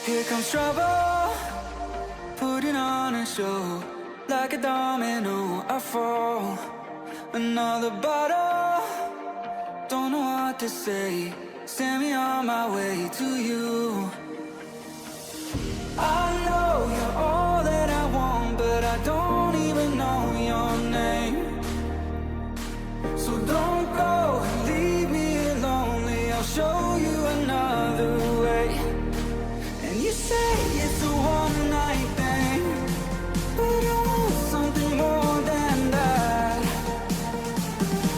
Here comes trouble, putting on a show. Like a domino, I fall. Another bottle, don't know what to say. Send me on my way to you. I know you're all that I want, but I don't even know your name. So don't go and leave me lonely, I'll show you another way. And you say it's a one-night thing, but I want something more than that.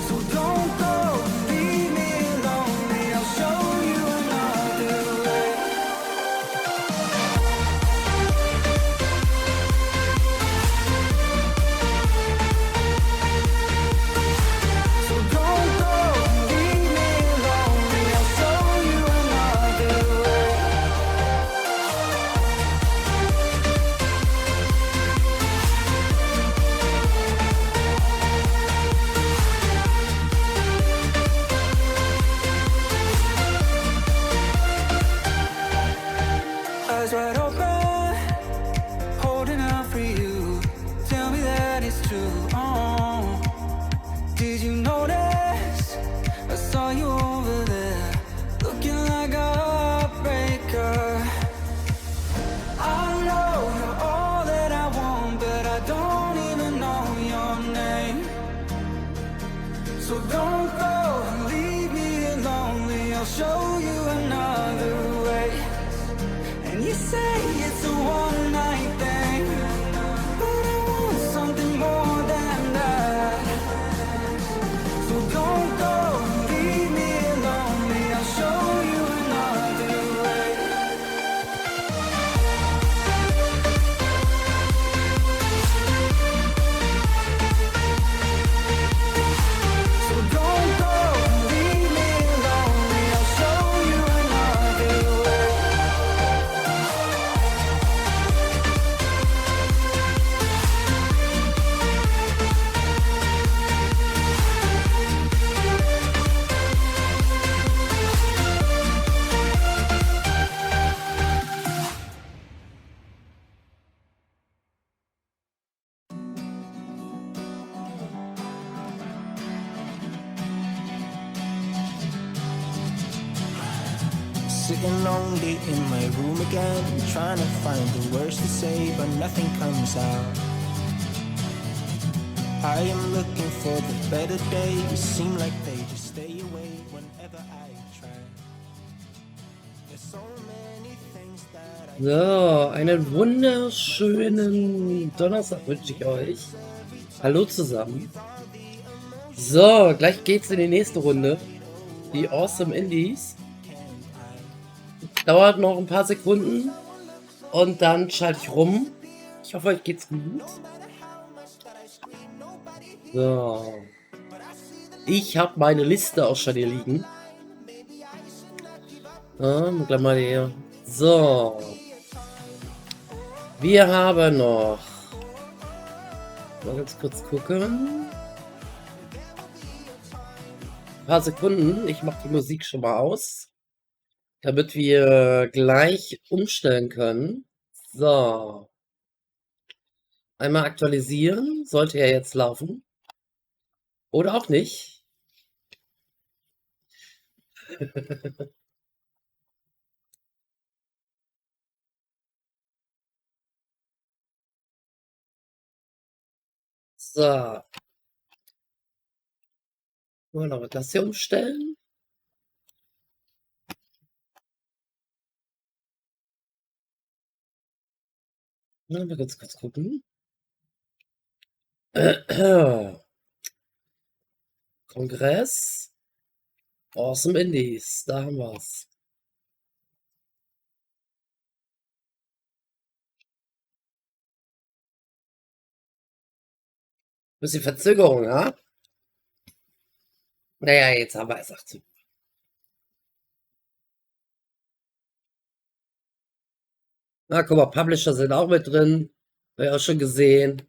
So don't go and leave me lonely, I'll show you another way. So don't go and leave me lonely, I'll show you another way. Eyes wide open, holding out for you. Tell me that it's true. Oh, did you notice? I saw you over there, looking like a heartbreaker. I know you're all that I want, but I don't even know your name. So don't go and leave me lonely, I'll show you another way. And you say it's a one-night thing, but I want something more than that. So don't go and leave me lonely, I'll show you another way. So don't go and leave me lonely, I'll show you another way. Sitting lonely in my room again, trying to find the words to say, but nothing comes out. I am looking for the better days, seem like they just stay away whenever I try. There's so many things that I So, einen wunderschönen Donnerstag wünsche ich euch. Hallo zusammen. So, gleich geht's in die nächste Runde. Die Awesome Indies. Dauert noch ein paar Sekunden und dann schalte ich rum. Ich hoffe, euch geht's gut. So. Ich habe meine Liste auch schon hier liegen. Gleich mal hier. So. Wir haben noch. Mal ganz kurz gucken. Ein paar Sekunden. Ich mache die Musik schon mal aus, damit wir gleich umstellen können. So. Einmal aktualisieren. Sollte ja jetzt laufen. Oder auch nicht. So. Mal noch das hier umstellen. Mal ganz kurz gucken. Kongress. Awesome Indies. Da haben wir's. Bisschen Verzögerung, ja? Naja, jetzt haben wir es 18. Na, guck mal, Publisher sind auch mit drin. Habe ich auch schon gesehen.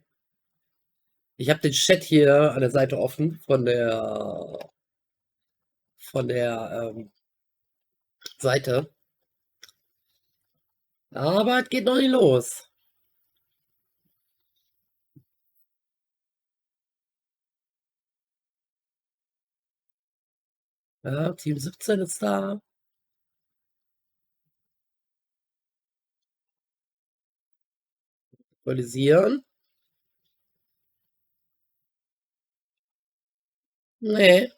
Ich habe den Chat hier an der Seite offen von der Seite. Aber es geht noch nicht los. Ja, Team 17 ist da. Aktualisieren. Nee.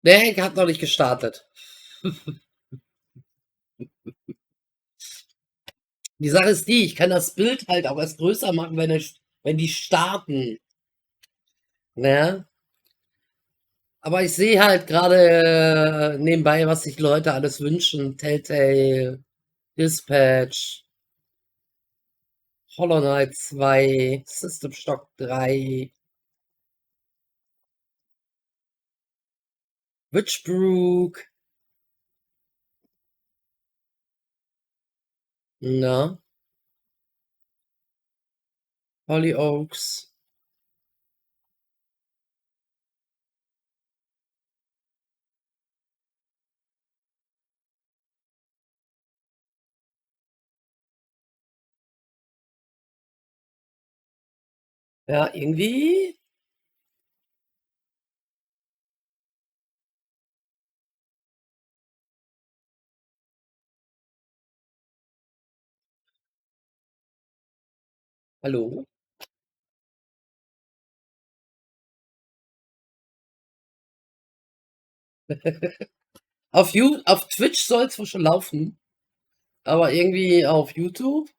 Nee, hat noch nicht gestartet. Die Sache ist die, ich kann das Bild halt auch erst größer machen, wenn die starten. Ne? Aber ich sehe halt gerade nebenbei, was sich Leute alles wünschen. Telltale, Dispatch, Hollow Knight 2, System Shock 3, Witchbrook, na, Hollyoaks. Ja, irgendwie. Hallo? Auf Twitch soll es wohl schon laufen, aber irgendwie auf YouTube.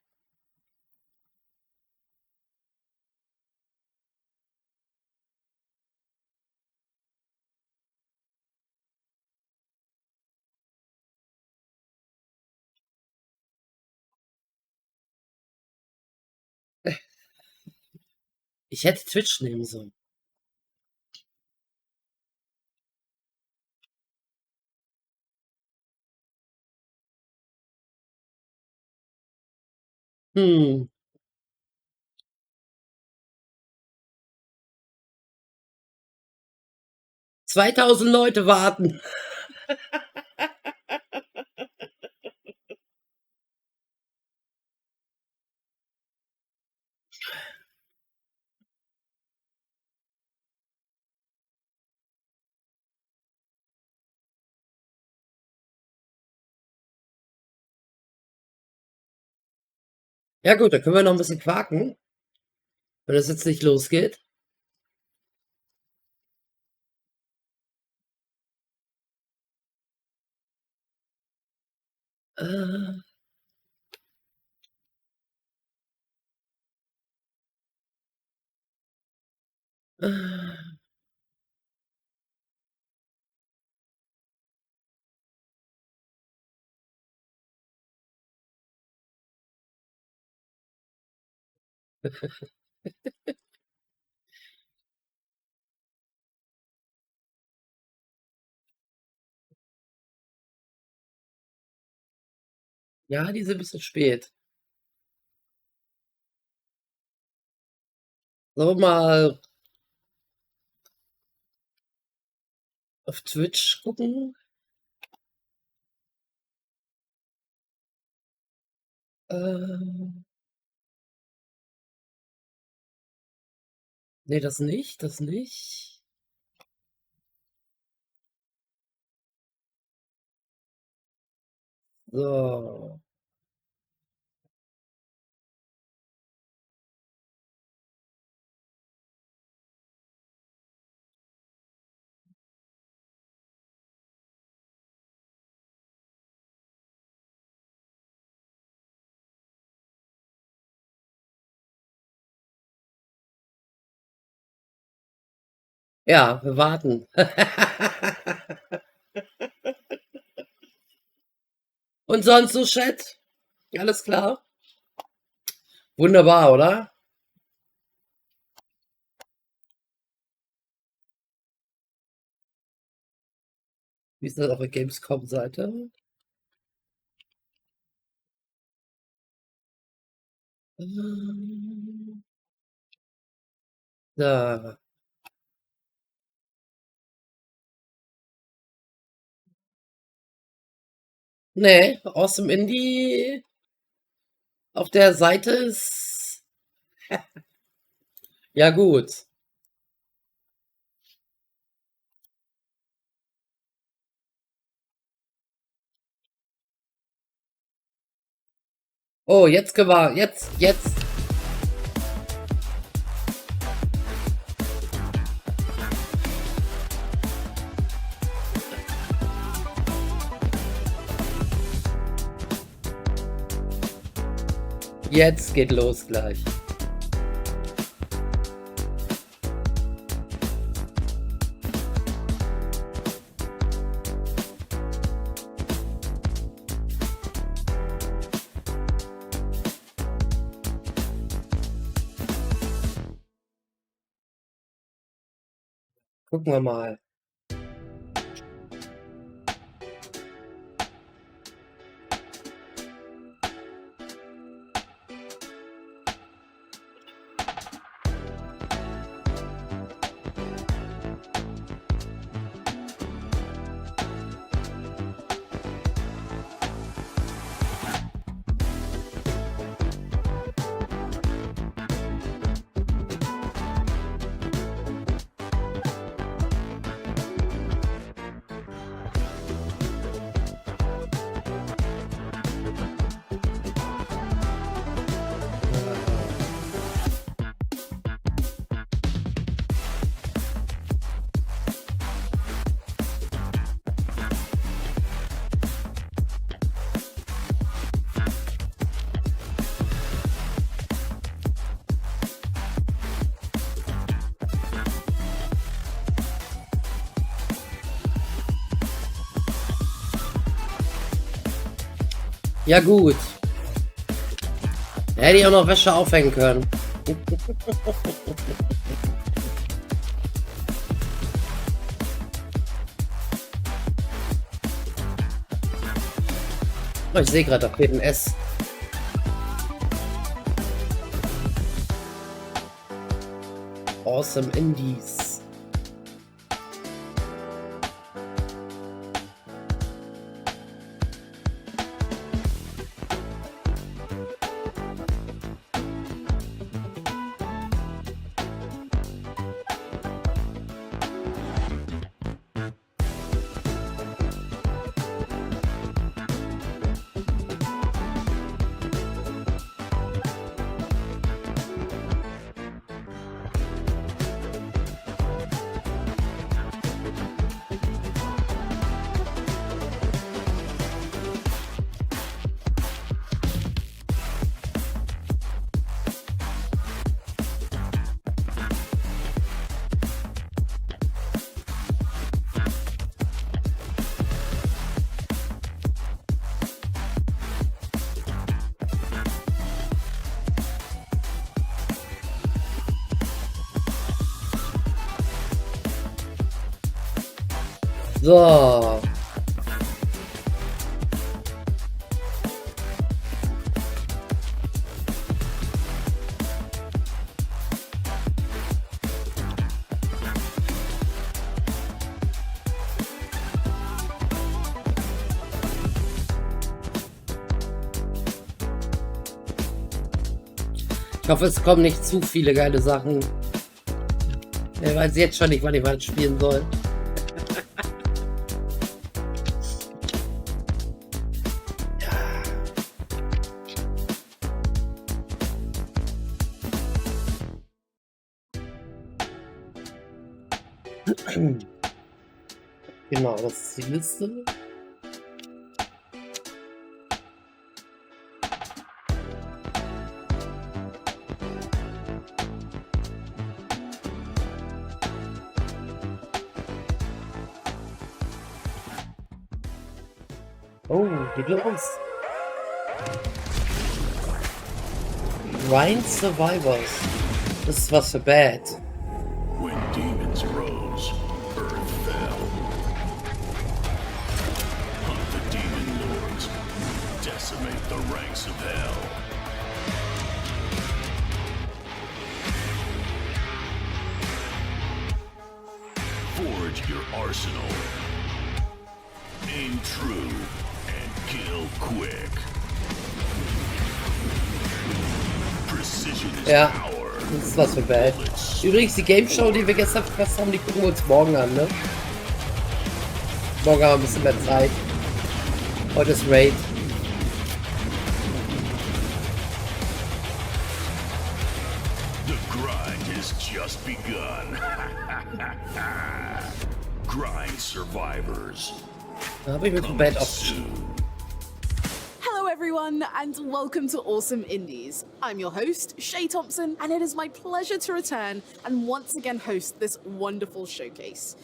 Ich hätte Twitch nehmen sollen. Hm. 2000 Leute warten. Ja gut, dann können wir noch ein bisschen quaken, wenn das jetzt nicht losgeht. Äh, äh. Ja, die sind ein bisschen spät. Sollen wir mal auf Twitch gucken? Äh, nee, das nicht, das nicht. So. Ja, wir warten. Und sonst so, Chat? Alles klar? Wunderbar, oder? Wie ist das auf der Gamescom-Seite? Da. Nee, Awesome Indie auf der Seite ist. Ja, gut. Oh, jetzt gewahr. Jetzt. Jetzt geht los gleich. Gucken wir mal. Ja gut. Hätte ich auch noch Wäsche aufhängen können. Oh, ich sehe gerade, da fehlt ein S. Awesome Indies. So. Ich hoffe, es kommen nicht zu viele geile Sachen. Ich weiß jetzt schon nicht, wann ich was spielen soll. Genau, das ist die Liste. Oh, geht los. Grind Survivors. Das ist was für Bad. When demons rose, earth fell. ranks of hell. Forge your arsenal. Aim true and kill quick. Precision is Ja, power. das ist was für Bad. Übrigens, die Game Show, die wir gestern verpasst haben, die gucken wir uns morgen an, ne? Morgen haben wir ein bisschen mehr Zeit. Heute ist Raid. The grind has just begun. Grind survivors. Da habe ich mit dem Bad auf. Hello everyone and welcome to Awesome Indies. I'm your host, Shay Thompson, and it is my pleasure to return and once again host this wonderful showcase.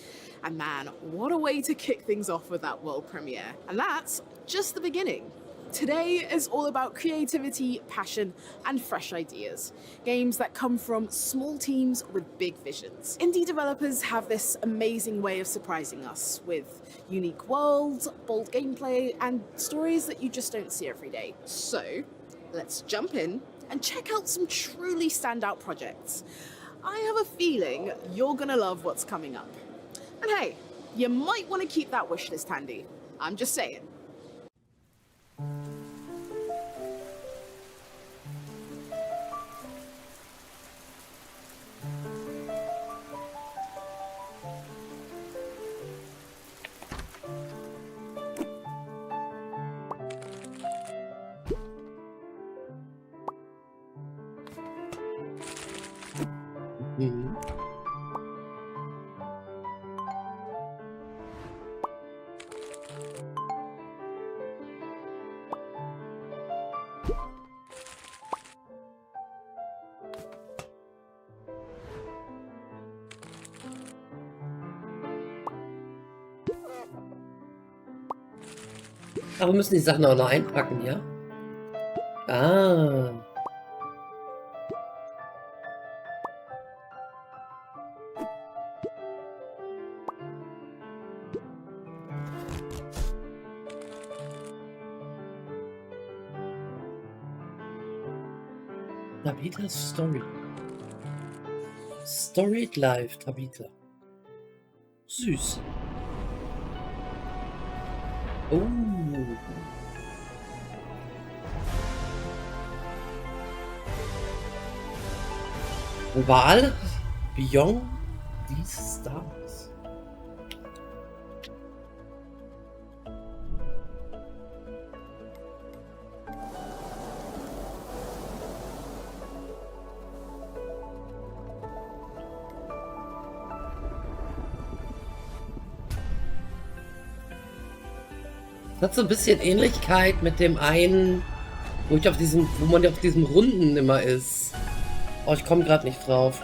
And man, what a way to kick things off with that world premiere. And that's just the beginning. Today is all about creativity, passion, and fresh ideas. Games that come from small teams with big visions. Indie developers have this amazing way of surprising us with unique worlds, bold gameplay, and stories that you just don't see every day. So, let's jump in and check out some truly standout projects. I have a feeling you're gonna love what's coming up. And hey, you might want to keep that wishlist handy. I'm just saying. Mhm. Aber wir müssen die Sachen auch noch einpacken, ja? Ah. Tabitas Story. Storied Life, Tabita. Süß. Oh. Wahl Beyond these Stars. Das hat so ein bisschen Ähnlichkeit mit dem einen, wo man auf diesem Runden immer ist. Oh, ich komme gerade nicht drauf.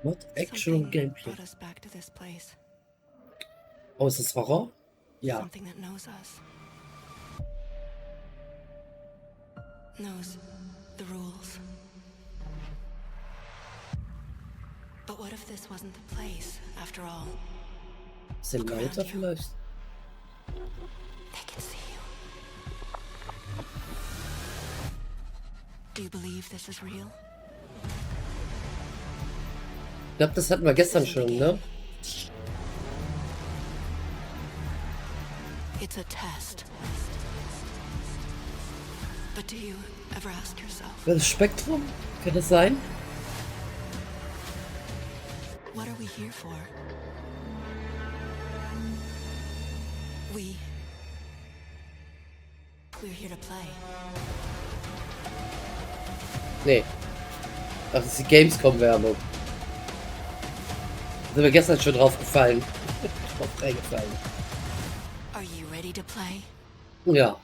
What actual gameplay? Brought us back to this place. Oh, ist das Horror? Ja. Something that knows us. Knows the rules. But what if this wasn't the place, after all? Simulator vielleicht? They can see you. Do you believe this is real? Ich glaube, das hatten wir gestern schon, ne? It's a test. But do you ever ask yourself, Das Spektrum? Kann das sein? what are we here for? We're here to play. Nee. Ach, das ist die Gamescom-Werbung. Sind wir gestern schon drauf gefallen. Drauf reingefallen. Are you ready to play? Ja.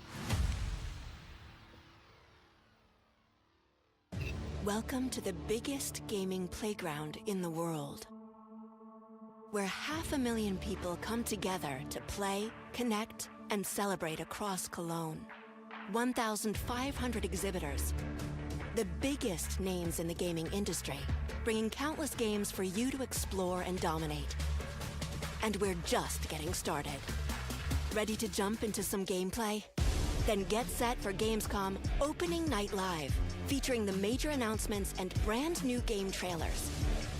Welcome to the biggest gaming playground in the world. where 500,000 people come together to play, connect, and celebrate across Cologne. 1,500 exhibitors, the biggest names in the gaming industry, bringing countless games for you to explore and dominate. And we're just getting started. Ready to jump into some gameplay? Then get set for Gamescom Opening Night Live, featuring the major announcements and brand new game trailers.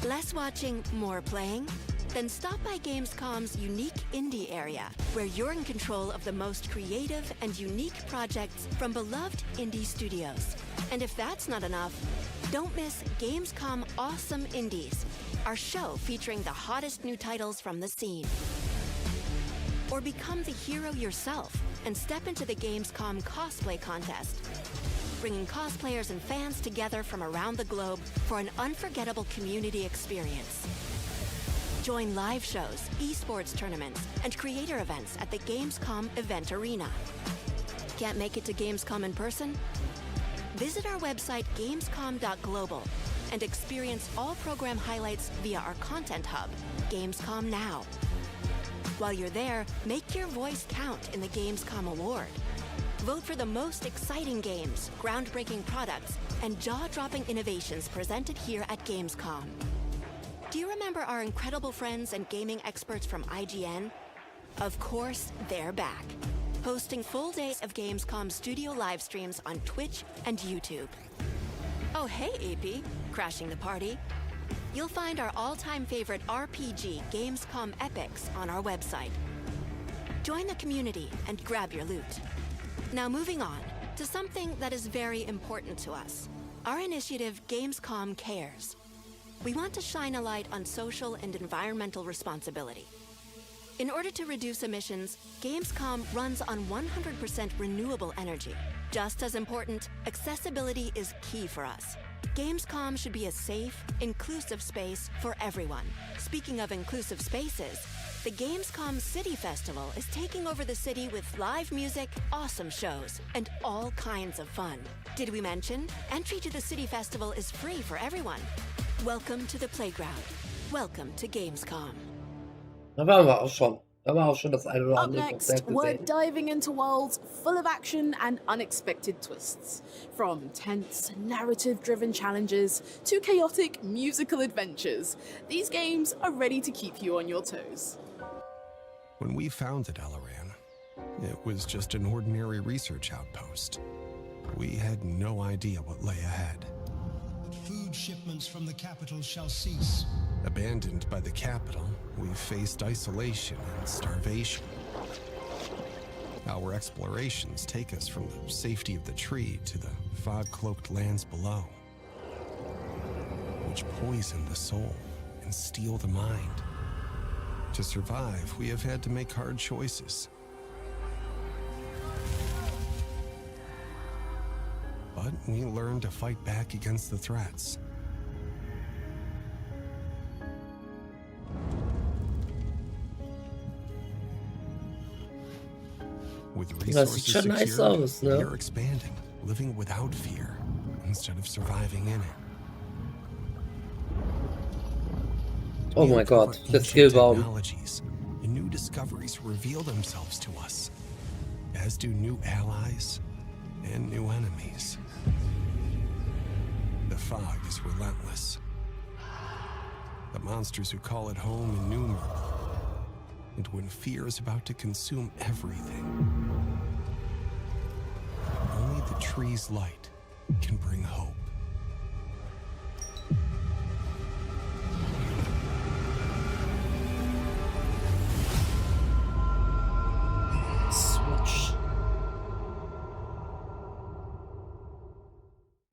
Less watching, more playing? Then stop by Gamescom's unique indie area, where you're in control of the most creative and unique projects from beloved indie studios. And if that's not enough, don't miss Gamescom Awesome Indies, our show featuring the hottest new titles from the scene. Or become the hero yourself and step into the Gamescom cosplay contest, bringing cosplayers and fans together from around the globe for an unforgettable community experience. Join live shows, esports tournaments, and creator events at the Gamescom Event Arena. Can't make it to Gamescom in person? Visit our website gamescom.global and experience all program highlights via our content hub, Gamescom Now. While you're there, make your voice count in the Gamescom Award. Vote for the most exciting games, groundbreaking products, and jaw-dropping innovations presented here at Gamescom. Do you remember our incredible friends and gaming experts from IGN? Of course, they're back, hosting full days of Gamescom studio live streams on Twitch and YouTube. Oh hey, AP, crashing the party. You'll find our all-time favorite RPG Gamescom epics on our website. Join the community and grab your loot. Now moving on to something that is very important to us, our initiative Gamescom Cares. We want to shine a light on social and environmental responsibility. In order to reduce emissions, Gamescom runs on 100% renewable energy. Just as important, accessibility is key for us. Gamescom should be a safe, inclusive space for everyone. Speaking of inclusive spaces, the Gamescom City Festival is taking over the city with live music, awesome shows, and all kinds of fun. Did we mention? Entry to the City Festival is free for everyone. Welcome to the playground. Welcome to Gamescom. Da waren wir auch schon. Da war auch schon das eine oder Up andere next, Konzert we're gesehen. diving into worlds full of action and unexpected twists. From tense, narrative-driven challenges to chaotic musical adventures, these games are ready to keep you on your toes. When we founded Alaran, it was just an ordinary research outpost. We had no idea what lay ahead. Food shipments from the capital shall cease. Abandoned by the capital, we faced isolation and starvation. Our explorations take us from the safety of the tree to the fog-cloaked lands below, which poison the soul and steal the mind. To survive, we have had to make hard choices. But we learned to fight back against the threats. With Das sieht resources schon nice secured, aus, we ne? are expanding, living without fear instead of surviving in it. Oh We my god, uncover der ancient Skillbaum. technologies, and new discoveries reveal themselves to us, as do new allies and new enemies. The fog is relentless. The monsters who call it home innumerable. And when fear is about to consume everything, only the tree's light can bring hope. Switch.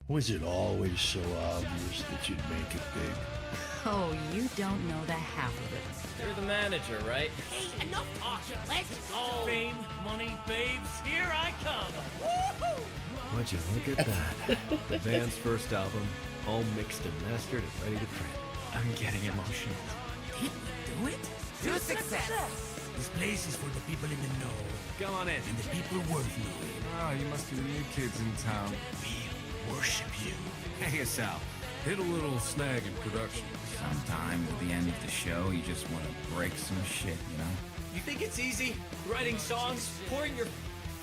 Was it always so obvious that you'd make it big? Oh, you don't know the half of it. You're the manager, right? Hey, enough talking. Let's go. Fame, money, babes, here I come. Woohoo! Would you look at that? The band's first album, all mixed and mastered and ready to print. I'm getting emotional. Did we do it? To success. This place is for the people in the know. Come on in. And the people worth knowing. Oh, you must be new kids in town. We worship you. Hey, yourself. hit a little snag in production. Sometimes at the end of the show, you just want to break some shit, you know? You think it's easy? Writing songs? Pouring your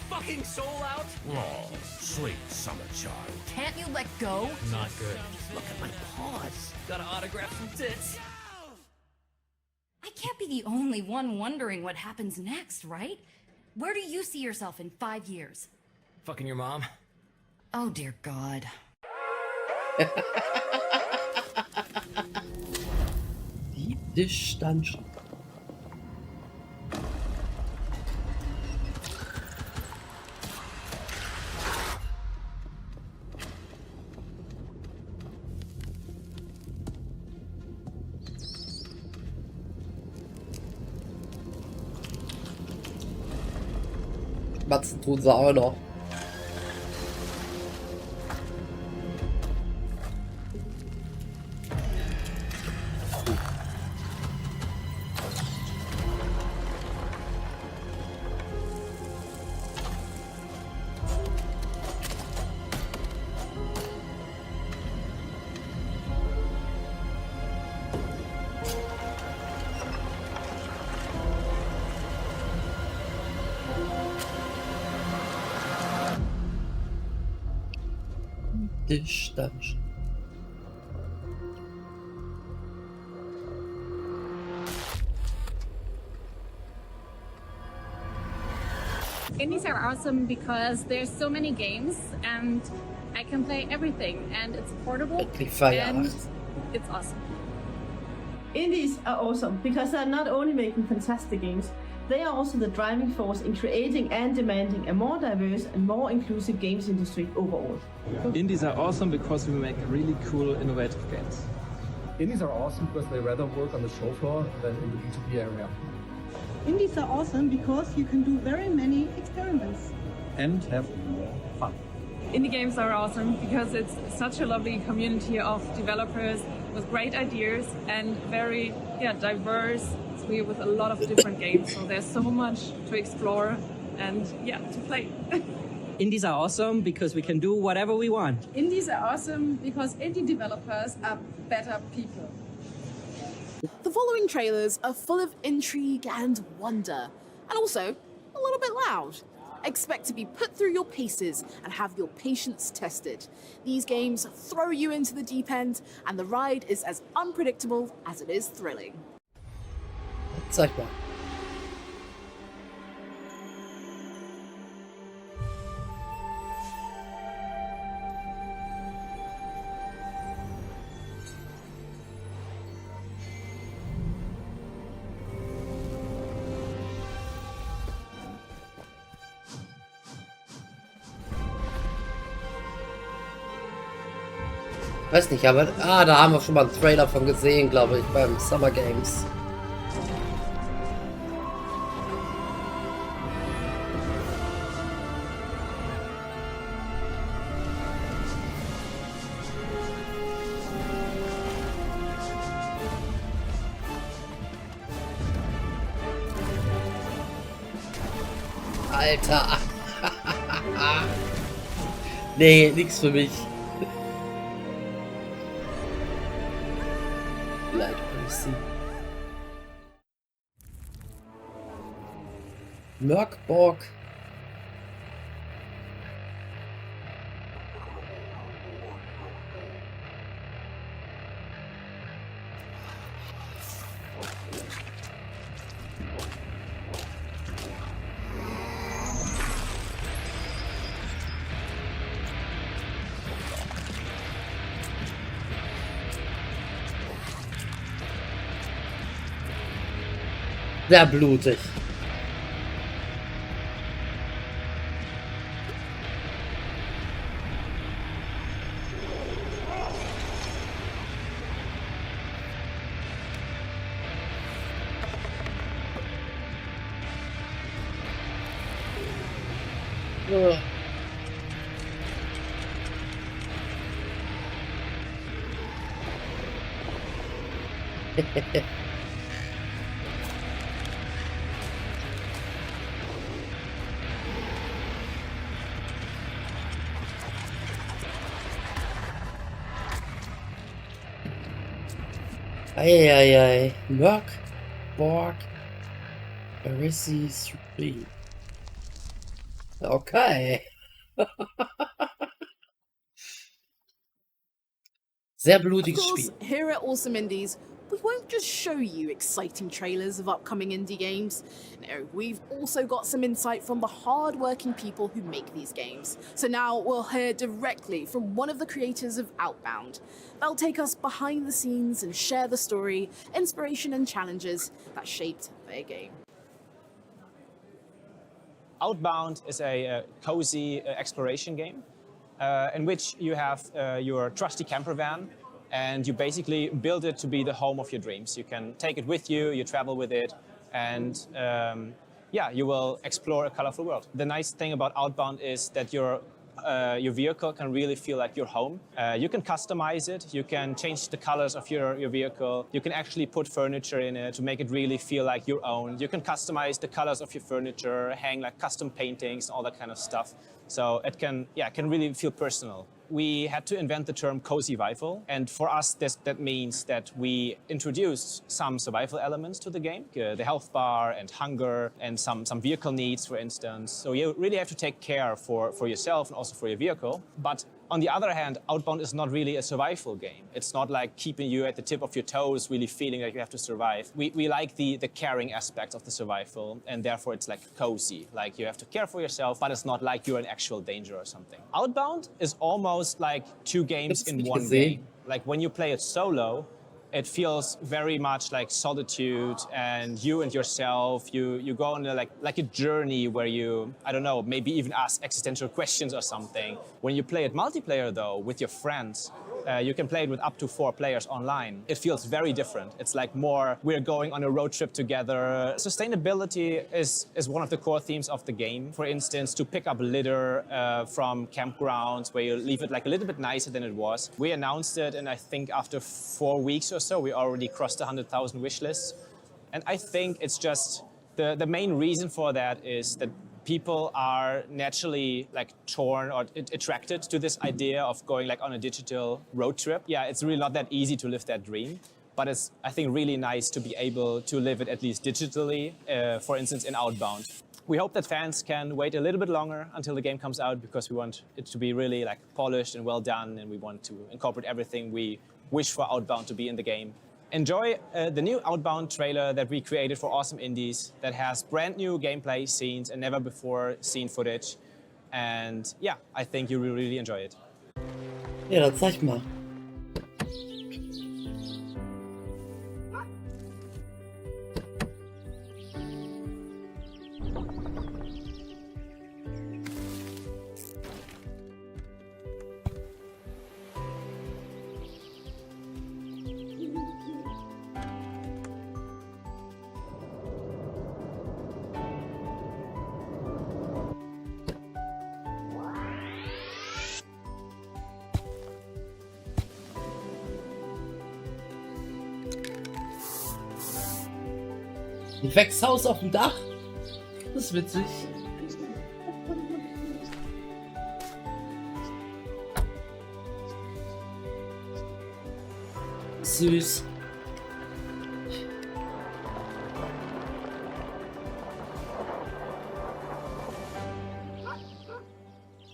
fucking soul out? Oh, sweet summer child. Can't you let go? Not good. Look at my paws. Gotta autograph some tits. I can't be the only one wondering what happens next, right? Where do you see yourself in 5 years? Fucking your mom? Oh, dear God. Die Distanz. Matzen tun sie auch noch. Distanz. Indies are awesome because there's so many games and I can play everything and it's portable and it's awesome. Indies are awesome because they're not only making fantastic games, they are also the driving force in creating and demanding a more diverse and more inclusive games industry overall. Indies are awesome because we make really cool, innovative games. Indies are awesome because they rather work on the show floor than in the B2B area. Indies are awesome because you can do very many experiments. And have more fun. Indie games are awesome because it's such a lovely community of developers with great ideas and very diverse. We're with a lot of different games, so there's so much to explore and to play. Indies are awesome because we can do whatever we want. Indies are awesome because indie developers are better people. The following trailers are full of intrigue and wonder, and also a little bit loud. Expect to be put through your paces and have your patience tested. These games throw you into the deep end, and the ride is as unpredictable as it is thrilling. Zeig mal. Weiß nicht, aber da haben wir schon mal einen Trailer von gesehen, glaube ich, beim Summer Games. Alter. Nee, nix für mich. Light Policy. Merkborg. Sehr blutig. Ugh. Eieiei. Borg. Barisi 3. Okay. Sehr blutiges Of course, Spiel. here at Awesome Indies, we won't just show you exciting trailers of upcoming indie games. No, we've also got some insight from the hard-working people who make these games. So now we'll hear directly from one of the creators of Outbound. They'll take us behind the scenes and share the story, inspiration and challenges that shaped their game. Outbound is a cozy exploration game in which you have your trusty camper van, and you basically build it to be the home of your dreams. You can take it with you, you travel with it, and yeah, you will explore a colorful world. The nice thing about Outbound is that your vehicle can really feel like your home. You can customize it, you can change the colors of your vehicle, you can actually put furniture in it to make it really feel like your own. You can customize the colors of your furniture, hang like custom paintings, all that kind of stuff. So it can really feel personal. We had to invent the term cozy survival, and for us that means that we introduced some survival elements to the game, the health bar and hunger and some vehicle needs, for instance. So you really have to take care for yourself and also for your vehicle. But on the other hand, Outbound is not really a survival game. It's not like keeping you at the tip of your toes, really feeling like you have to survive. We like the caring aspect of the survival, and therefore it's like cozy. Like you have to care for yourself, but it's not like you're in actual danger or something. Outbound is almost like two games in one game. Like when you play it solo, it feels very much like solitude and you and yourself. You go on like a journey where you, I don't know, maybe even ask existential questions or something. When you play it multiplayer though, with your friends, you can play it with up to 4 players online. It feels very different. It's like more, we're going on a road trip together. Sustainability is one of the core themes of the game. For instance, to pick up litter from campgrounds where you leave it like a little bit nicer than it was. We announced it, and I think after 4 weeks or so, we already crossed 100,000 wish lists. And I think it's just, the main reason for that is that people are naturally like torn or attracted to this idea of going like on a digital road trip. Yeah, it's really not that easy to live that dream, but it's, I think, really nice to be able to live it at least digitally, for instance, in Outbound. We hope that fans can wait a little bit longer until the game comes out, because we want it to be really like polished and well done, and we want to incorporate everything we wish for Outbound to be in the game. Enjoy the new Outbound trailer that we created for Awesome Indies that has brand new gameplay scenes and never before seen footage. And yeah, I think you will really enjoy it. Ja, dann zeig mal. Ein Gewächshaus auf dem Dach? Das ist witzig. Süß.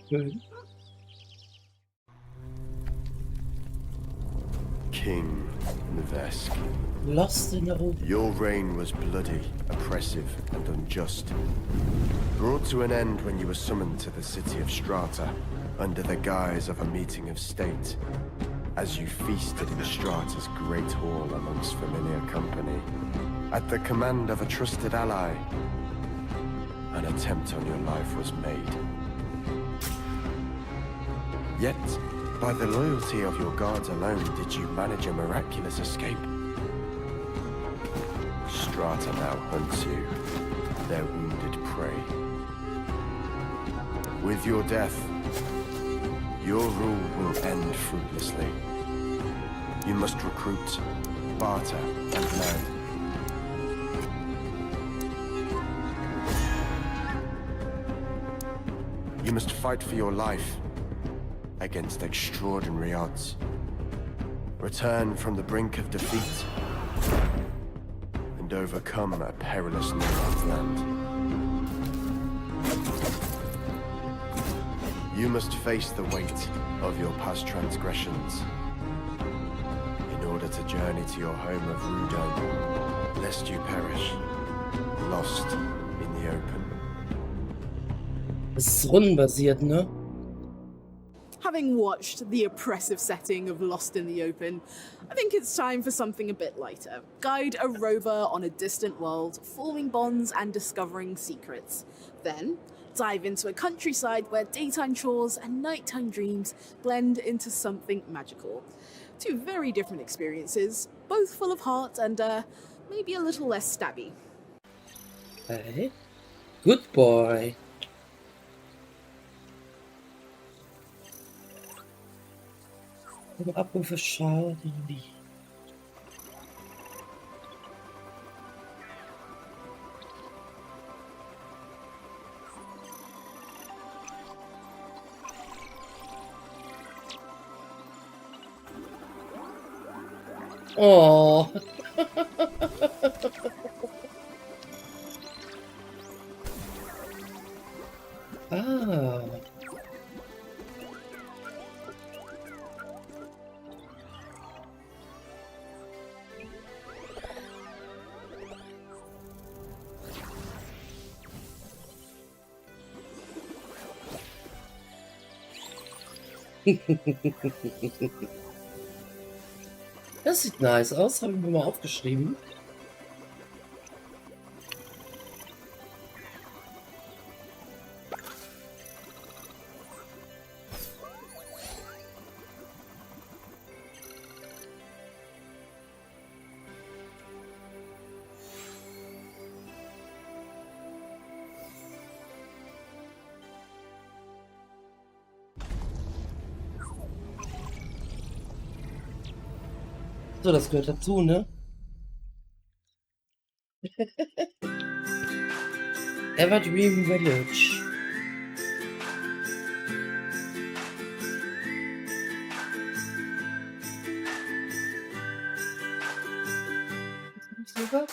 Schön. King Nevesk. Lost in the room. Your reign was bloody, oppressive, and unjust. Brought to an end when you were summoned to the city of Strata, under the guise of a meeting of state, as you feasted in Strata's great hall amongst familiar company. At the command of a trusted ally, an attempt on your life was made. Yet, by the loyalty of your guards alone, did you manage a miraculous escape. Strata now hunts you, their wounded prey. With your death, your rule will end fruitlessly. You must recruit, barter, and learn. You must fight for your life against extraordinary odds. Return from the brink of defeat and overcome a perilous no man's land. You must face the weight of your past transgressions in order to journey to your home of Rudon, lest you perish, lost in the open. Es ist rundenbasiert, ne? Having watched the oppressive setting of Lost in the Open, I think it's time for something a bit lighter. Guide a rover on a distant world, forming bonds and discovering secrets. Then, dive into a countryside where daytime chores and nighttime dreams blend into something magical. Two very different experiences, both full of heart and maybe a little less stabby. Hey, good boy. Abrufe schau. Oh. Ah. Das sieht nice aus, haben wir mal aufgeschrieben. So, das gehört dazu, ne? Evergreen Village. Sogar?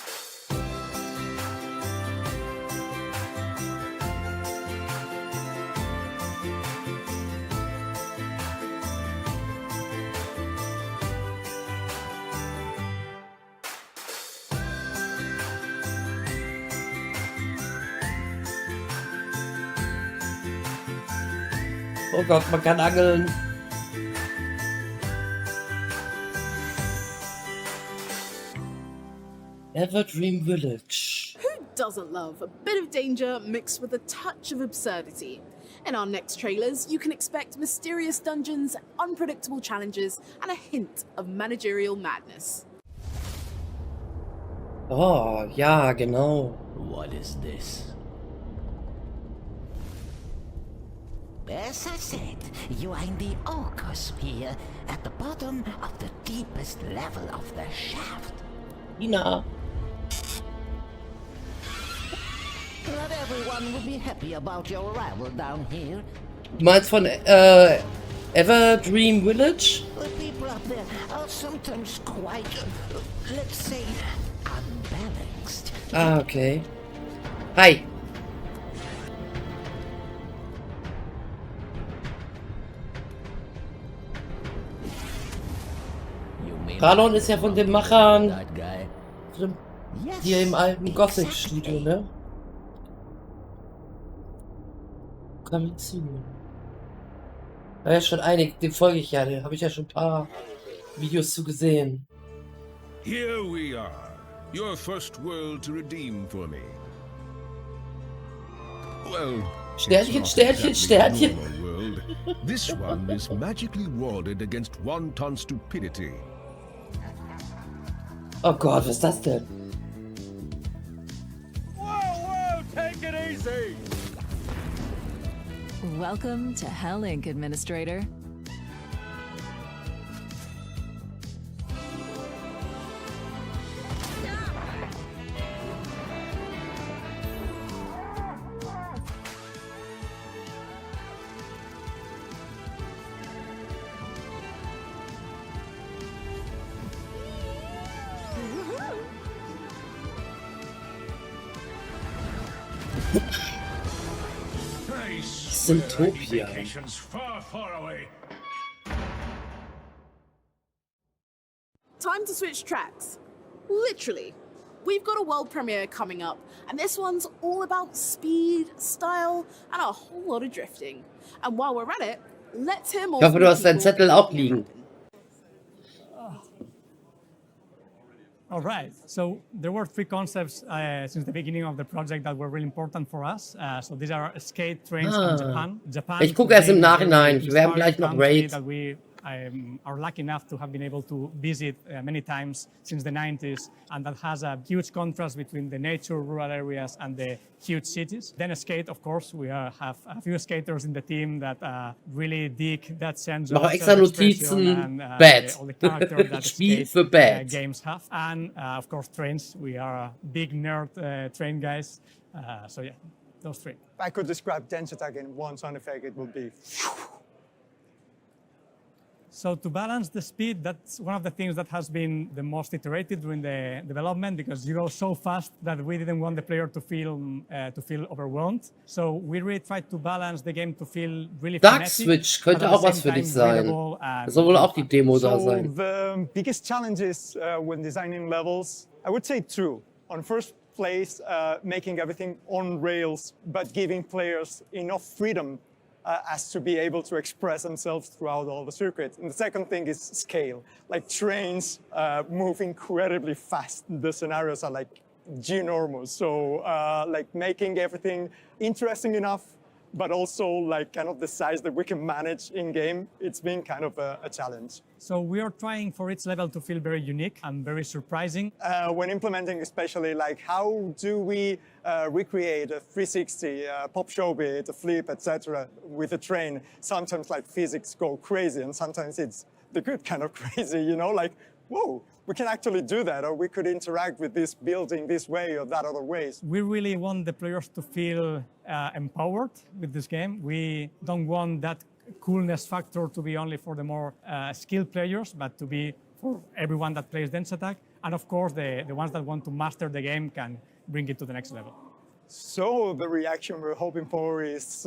Oh Gott, man kann angeln. Evergreen Village. Who doesn't love a bit of danger mixed with a touch of absurdity? In our next trailers, you can expect mysterious dungeons, unpredictable challenges, and a hint of managerial madness. Oh, ja, genau. What is this? As I said, you are in the Orcosphere, at the bottom of the deepest level of the shaft. Ina. Not everyone will be happy about your arrival down here. Du meinst von Evergreen Village? The people up there are sometimes quite, let's say, unbalanced. Ah, okay. Hi. Ralon ist ja von den Machern hier im alten Gothic-Studio, ne? Komm zu. Da ja schon einig, dem folge ich ja, den habe ich ja schon ein paar Videos zu gesehen. Here we are, your first world to redeem for me. Well, Sternchen, it's not Sternchen, exactly a Sternchen. normal world. This one is magically warded against wanton stupidity. Oh Gott, was ist das denn? Whoa, take it easy! Welcome to Hell Inc., Administrator. Syntopia. Time to switch tracks. Literally. We've got a world premiere coming up, and this one's all about speed, style, and a whole lot of drifting. And while we're at it, let's hear more. Ich hoffe, du hast deinen Zettel auch liegen. All right, so there were three concepts since the beginning of the project that were really important for us. So these are skate, trains, and Japan. Ich gucke erst im Nachhinein. Wir werden gleich noch Raid. Are lucky enough to have been able to visit many times since the 90s, and that has a huge contrast between the nature, rural areas, and the huge cities. Then skate, of course, we have a few skaters in the team that really dig that sense of self-expression and all the character that skate games have. And of course, trains. We are big nerd train guys. So yeah, those three. If I could describe Dance Attack in one sound effect, it would be... So to balance the speed, that's one of the things that has been the most iterated during the development, because you go so fast that we didn't want the player to feel overwhelmed. So we really tried to balance the game to feel really Dark Switch könnte auch was für dich sein. Das soll wohl auch die Demo da sein. The biggest challenges when designing levels, I would say two. On first place, making everything on rails, but giving players enough freedom as to be able to express themselves throughout all the circuit. And the second thing is scale. Like trains move incredibly fast. The scenarios are like ginormous. So like making everything interesting enough, but also like kind of the size that we can manage in game, it's been kind of a challenge. So we are trying for each level to feel very unique and very surprising. When implementing especially, like how do we recreate a 360, pop show bit, a flip, etc. with a train? Sometimes like physics go crazy, and sometimes it's the good kind of crazy, you know, like, whoa, we can actually do that, or we could interact with this building this way or that other ways. We really want the players to feel empowered with this game. We don't want that coolness factor to be only for the more skilled players, but to be for everyone that plays Dance Attack. And of course, the ones that want to master the game can bring it to the next level. So the reaction we're hoping for is,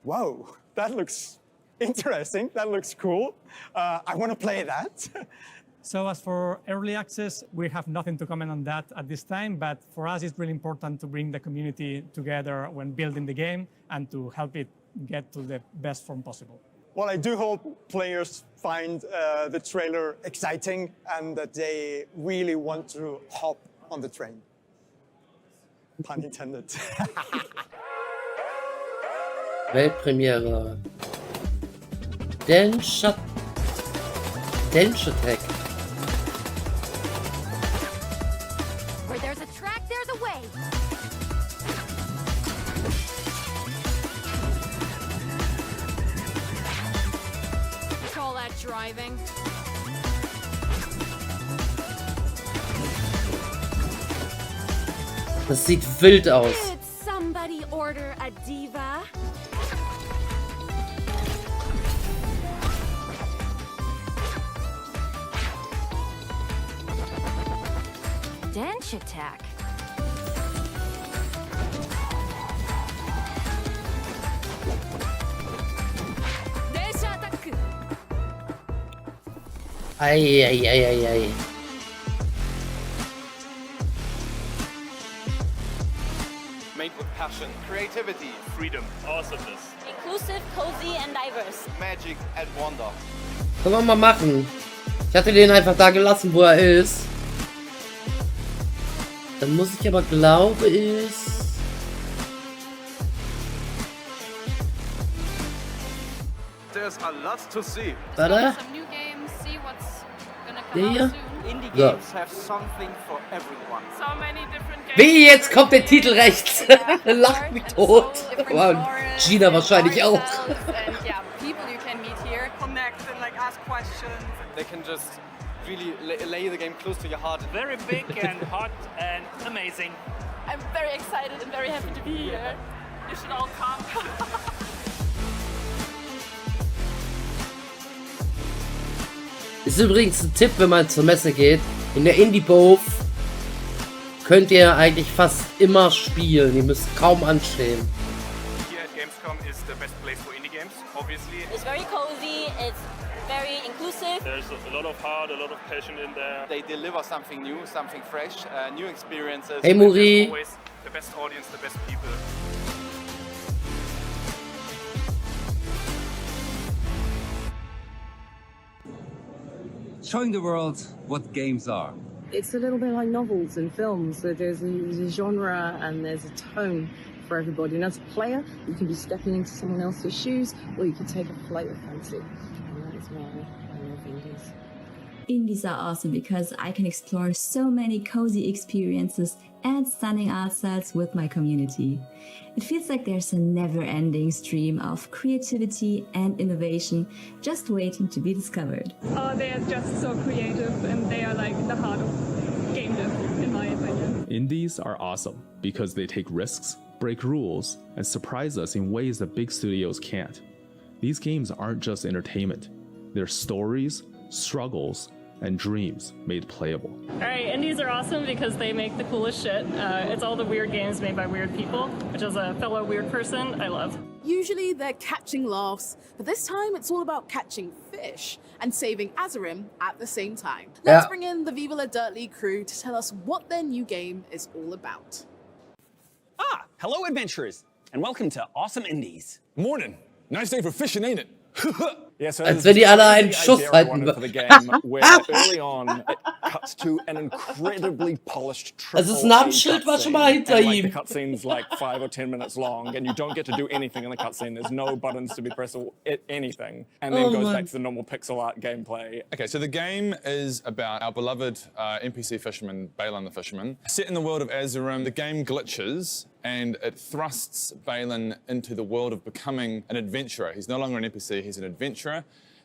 wow, that looks interesting, that looks cool. I want to play that. So as for early access, we have nothing to comment on that at this time, but for us it's really important to bring the community together when building the game and to help it get to the best form possible. Well, I do hope players find the trailer exciting and that they really want to hop on the train. Pun intended. Weltpremiere. Dance Attack. Where there's a track, there's a way. Call that driving. Das sieht wild aus. Did somebody order a diva? Dance Attack. Ei. Made with passion, creativity, freedom, awesomeness, inclusive, cozy and diverse. Magic and wonder. Können wir mal machen. Ich hatte den einfach da gelassen, wo er ist. Dann muss ich aber, glaube ich... There's a lot to see. Warte. Hier. Indie So. games have something for everyone. So many different games. Wie, jetzt kommt der Titel rechts. Lacht mich tot. Wow. Gina wahrscheinlich auch. And yeah, people you can meet here, connect and like ask questions. They can just really lay the game close to your heart. Very big and hot and amazing. I'm very excited and very happy to be here. You should all come. Ist übrigens ein Tipp, wenn man zur Messe geht. In der Indie Booth könnt ihr eigentlich fast immer spielen. Ihr müsst kaum anstehen. Here at Gamescom is the best place for indie games, obviously. It's very cozy, it's very inclusive. There's a lot of heart, a lot of passion in there. They deliver something new, something fresh, new experiences. Hey Muri. Always the best audience, the best people. Showing the world what games are. It's a little bit like novels and films. So there's a genre and there's a tone for everybody. And as a player, you can be stepping into someone else's shoes, or you can take a player fancy. And that is why I love indies. Indies are awesome because I can explore so many cozy experiences and stunning art styles with my community. It feels like there's a never-ending stream of creativity and innovation just waiting to be discovered. Oh, they are just so creative and they are like the heart of game dev, in my opinion. Indies are awesome because they take risks, break rules, and surprise us in ways that big studios can't. These games aren't just entertainment. They're stories, struggles, and dreams made playable. Alright, indies are awesome because they make the coolest shit. It's all the weird games made by weird people, which as a fellow weird person, I love. Usually they're catching laughs, but this time it's all about catching fish and saving Azerim at the same time. Let's bring in the Viva la Dirtly crew to tell us what their new game is all about. Hello adventurers, and welcome to Awesome Indies. Morning. Nice day for fishing, ain't it? Yeah, so Als wenn die alle einen Schuss halten. for the game, where early on it cuts to an incredibly polished Also das Namensschild war schon mal hinter ihm. The cutscene's like 5 or 10 minutes long, and you don't get to do anything in the cutscene. There's no buttons to be pressed or anything, and then goes back to the normal pixel art gameplay. Okay, so the game is about our beloved NPC fisherman, Balin the fisherman. Set in the world of Azerim, the game glitches, and it thrusts Balin into the world of becoming an adventurer. He's no longer an NPC, he's an adventurer,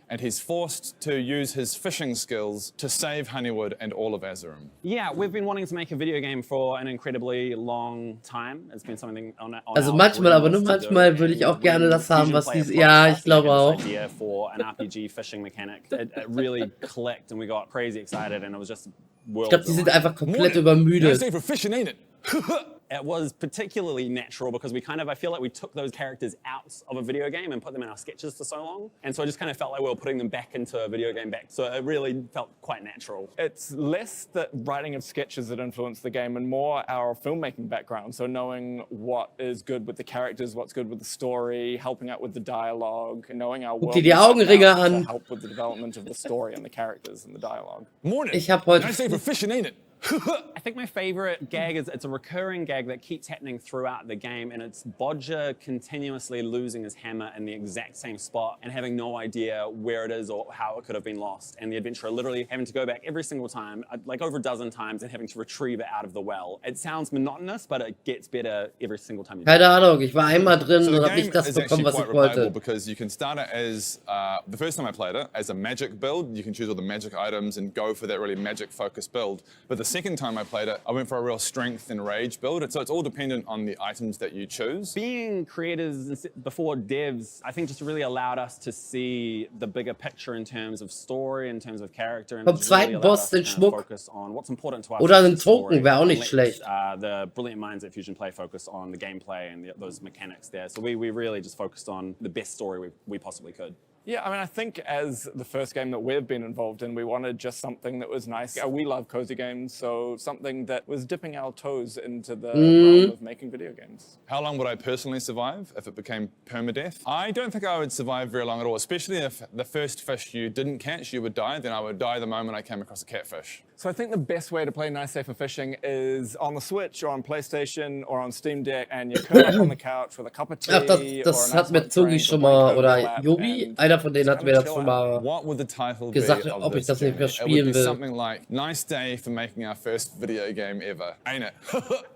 and he's forced to use his fishing skills to save Honeywood and all of Azerim. Yeah, we've been wanting to make a video game for an incredibly long time. It's been something on Also manchmal, aber nur manchmal würde ich auch gerne das haben, was diese... Ja, ich glaube auch. Idea for an RPG fishing mechanic. It really clicked and we got crazy excited and it was just world. Ich glaube, die sind einfach komplett übermüdet. Nice day for fishing, ain't it? It was particularly natural because I feel like we took those characters out of a video game and put them in our sketches for so long. And so I just kind of felt like we were putting them back into a video game back. So it really felt quite natural. It's less the writing of sketches that influenced the game and more our filmmaking background. So knowing what is good with the characters, what's good with the story, helping out with the dialogue, knowing our world. Die Augenringe an. To help with the development of the story and the characters and the dialogue. Ich habe heute... Nice day for fishing, ain't it? I think my favorite gag is it's a recurring gag that keeps happening throughout the game, and it's Bodger continuously losing his hammer in the exact same spot and having no idea where it is or how it could have been lost, and the adventurer literally having to go back every single time, like over a dozen times, and having to retrieve it out of the well. It sounds monotonous, but it gets better every single time you do it. Keine Ahnung, ich war einmal drin und habe nicht das bekommen, was ich wollte. Because you can start it as, the first time I played it, as a magic build. You can choose all the magic items and go for that really magic focused build. But the second time I played it, I went for a real strength and rage build. So it's all dependent on the items that you choose. Being creators before devs, I think just really allowed us to see the bigger picture in terms of story, in terms of character, and Vom zweiten Boss den Schmuck. Focus on what's important to us. Oder einen Token wäre auch nicht schlecht. The brilliant minds at Fusion Play focused on the gameplay and those mechanics there. So we really just focused on the best story we possibly could. Yeah, I mean, I think as the first game that we've been involved in, we wanted just something that was nice. We love cozy games, so something that was dipping our toes into the realm of making video games. How long would I personally survive if it became permadeath? I don't think I would survive very long at all, especially if the first fish you didn't catch, you would die, then I would die the moment I came across a catfish. So I think the best way to play Nice Day for Fishing is on the Switch or on PlayStation or on Steam Deck and you curl up on the couch with a cup of tea. Ach, das hat mir Togi schon mal, oder Yobi, einer von denen hat mir das schon mal gesagt, ob ich das nicht mehr spielen will. Something like Nice Day for making our first video game ever, ain't it?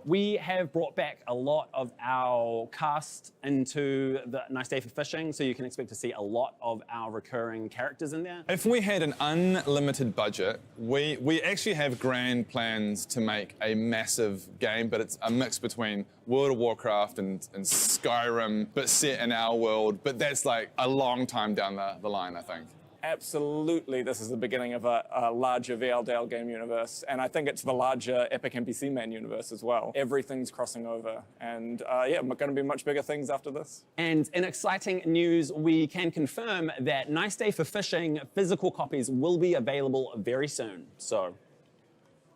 We have brought back a lot of our cast into the Nice Day for Fishing, so you can expect to see a lot of our recurring characters in there. If we had an unlimited budget, we actually have grand plans to make a massive game, but it's a mix between World of Warcraft and Skyrim, but set in our world. But that's like a long time down the line, I think. Absolutely, this is the beginning of a larger VLDL game universe, and I think it's the larger Epic NPC Man universe as well. Everything's crossing over, and yeah, going to be much bigger things after this. And in exciting news, we can confirm that Nice Day for Fishing physical copies will be available very soon. So,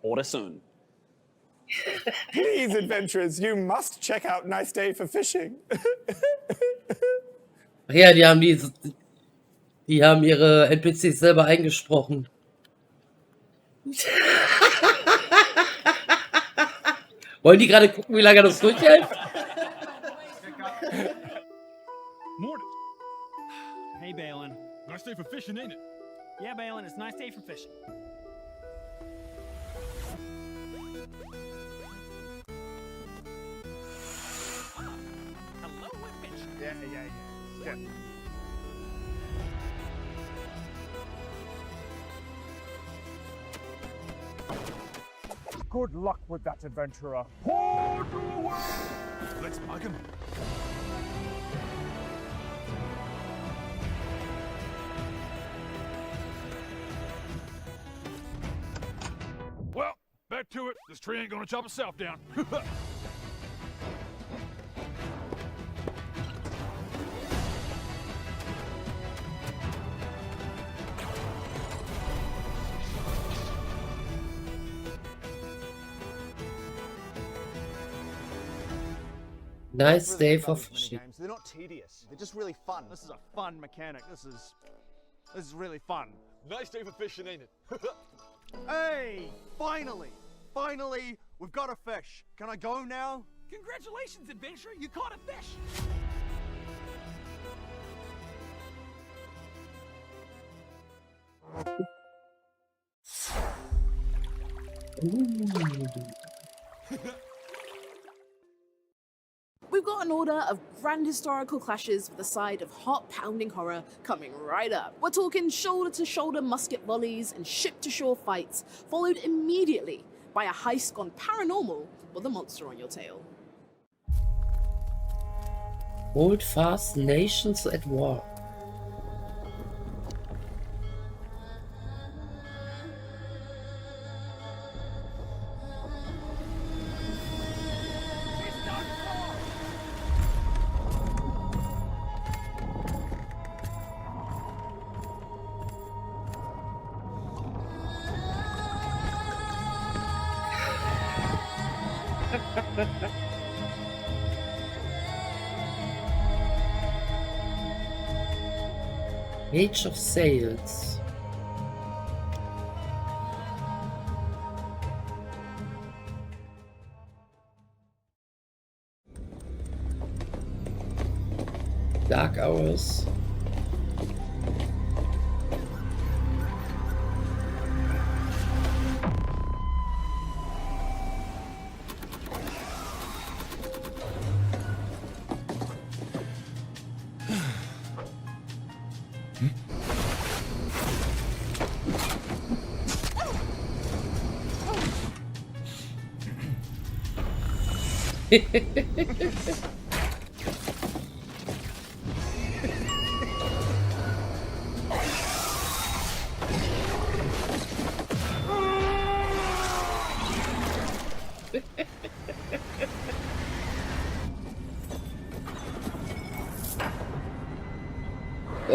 order soon. Please, adventurers, you must check out Nice Day for Fishing. Ja, die haben ihre NPCs selber eingesprochen. Wollen die gerade gucken, wie lange das durchhält? Morning. Hey, Balin. Nice day for fishing, ain't it? Yeah, Balin, it's a nice day for fishing. Hello, adventure. Yeah. Good luck with that, adventurer. Let's bug him. Well, back to it. This tree ain't gonna chop itself down. Nice day for fishing. They're not tedious. They're just really fun. This is a fun mechanic. This is really fun. Nice day for fishing, ain't it? Hey, finally, we've got a fish. Can I go now? Congratulations, adventurer! You caught a fish! We've got an order of grand historical clashes with a side of heart-pounding horror coming right up. We're talking shoulder-to-shoulder musket volleys and ship-to-shore fights, followed immediately by a heist gone paranormal with a monster on your tail. Hold fast, nations at war. Age of Sails. Dark Hours.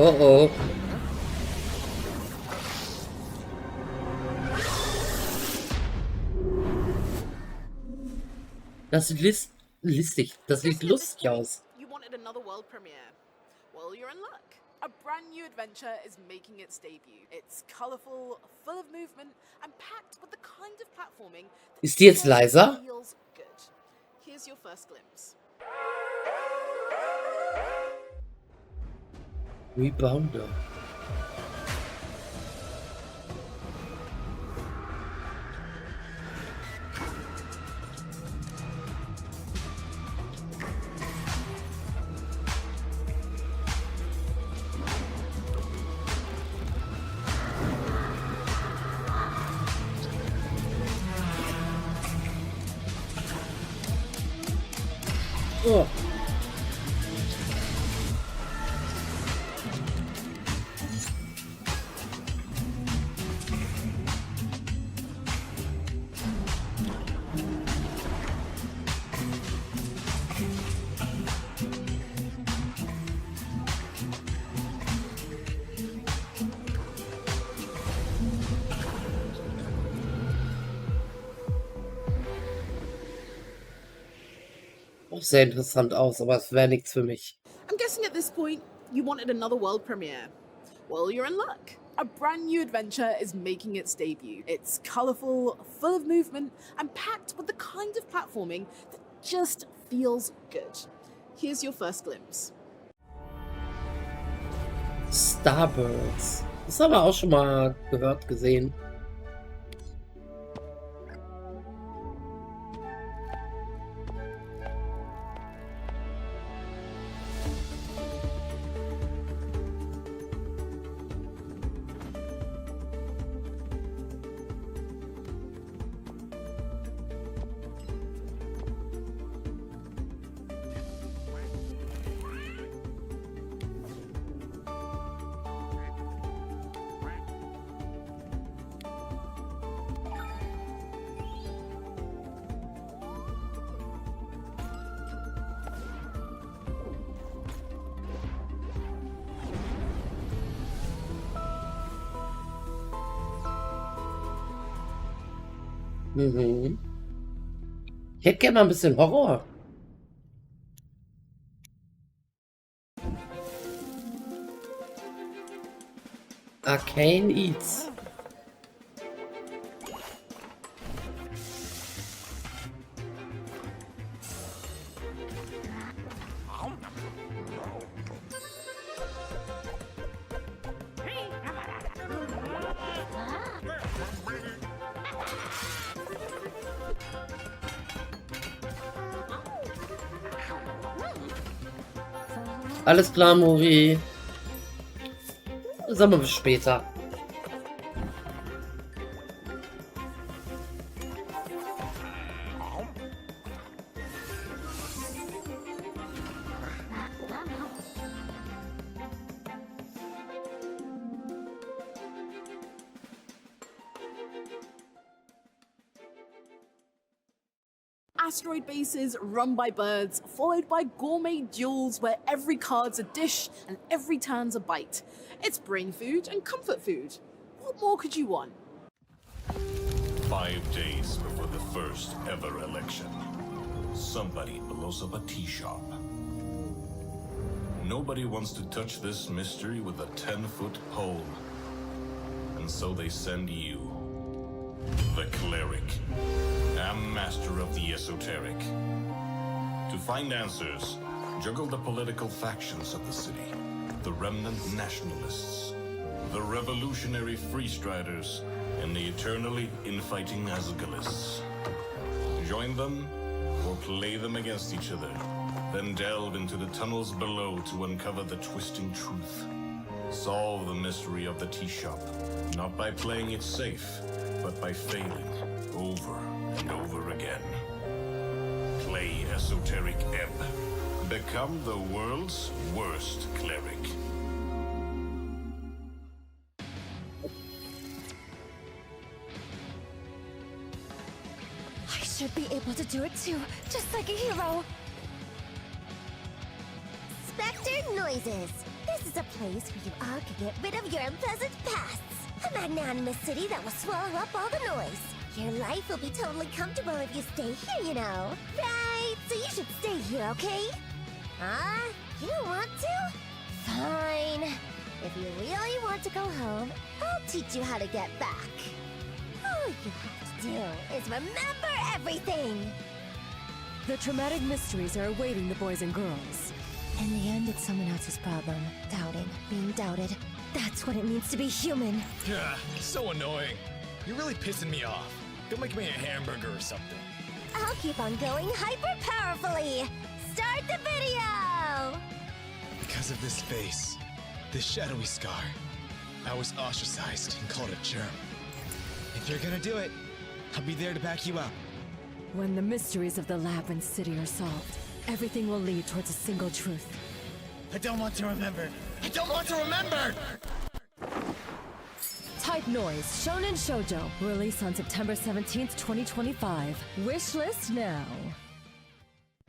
Oh. Das sieht listig. Das sieht lustig aus. You wanted another world premiere? Well, you're in luck. A brand new adventure is making its debut. It's colorful, full of movement, and packed with the kind of platforming that Ist die jetzt leiser? feels good. Here's your first glimpse. Rebounder. Oh. sehr interessant aus, aber es wäre nichts für mich. I'm guessing at this point you wanted another world premiere. Well, you're in luck. A brand new adventure is making its debut. It's colourful, full of movement, and packed with the kind of platforming that just feels good. Here's your first glimpse. Starbirds. Das haben wir auch schon mal gehört, gesehen. Mhm. Ich hätte gerne mal ein bisschen Horror. Arcane Eats. Alles klar, Mori. Sagen wir bis später. Asteroid bases run by birds, followed by gourmet duels where every card's a dish and every turn's a bite. It's brain food and comfort food. What more could you want? 5 days before the first ever election, somebody blows up a tea shop. Nobody wants to touch this mystery with a 10-foot pole. And so they send you, the cleric, a master of the esoteric, to find answers, juggle the political factions of the city, the remnant nationalists, the revolutionary freestriders, and the eternally infighting Asgalists. Join them, or play them against each other, then delve into the tunnels below to uncover the twisting truth. Solve the mystery of the tea shop, not by playing it safe, but by failing over and over again. Play Esoteric Ebb. Become the world's worst cleric. I should be able to do it too, just like a hero. Spectre Noises. This is a place where you all can get rid of your unpleasant pasts. A magnanimous city that will swallow up all the noise. Your life will be totally comfortable if you stay here, you know. Right, so you should stay here, okay? Huh? You don't want to? Fine. If you really want to go home, I'll teach you how to get back. All you have to do is remember everything. The traumatic mysteries are awaiting the boys and girls. In the end, it's someone else's problem. Doubting, being doubted. That's what it means to be human. Yeah, so annoying. You're really pissing me off. Go make me a hamburger or something. I'll keep on going hyper-powerfully. Start the video! Because of this face, this shadowy scar, I was ostracized and called a germ. If you're gonna do it, I'll be there to back you up. When the mysteries of the Labyrinth City are solved, everything will lead towards a single truth. I don't want to remember. I don't want to remember! Type Noise Shonen Shoujo, release on September 17th, 2025. Wishlist now.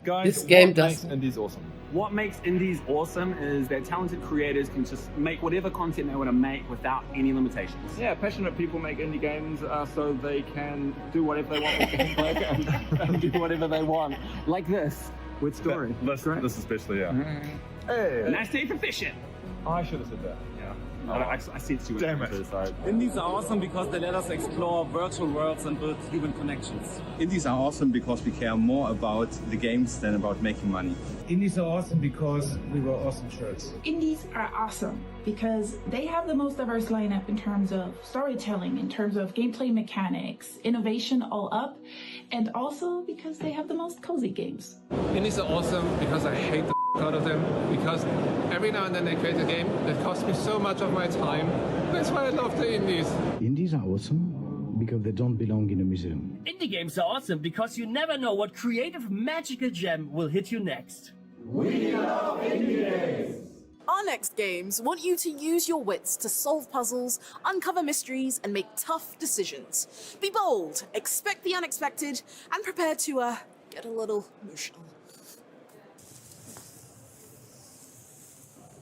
Guys, This game what does- makes indies awesome? What makes indies awesome is that talented creators can just make whatever content they want to make without any limitations. Yeah, passionate people make indie games so they can do whatever they want with gameplay and do whatever they want. Like this. with story. This especially, yeah. Hey. Nice day for fishing. Oh, I should have said that. Yeah. I see it's too. Damn it. Indies are awesome because they let us explore virtual worlds and build human connections. Indies are awesome because we care more about the games than about making money. Indies are awesome because we wear awesome shirts. Indies are awesome because they have the most diverse lineup in terms of storytelling, in terms of gameplay mechanics, innovation all up, and also because they have the most cozy games. Indies are awesome because I hate the out of them, because every now and then they create a game that costs me so much of my time. That's why I love the indies. Indies are awesome because they don't belong in a museum. Indie games are awesome because you never know what creative magical gem will hit you next. We love indie games. Our next games want you to use your wits to solve puzzles, uncover mysteries, and make tough decisions. Be bold, expect the unexpected, and prepare to get a little emotional.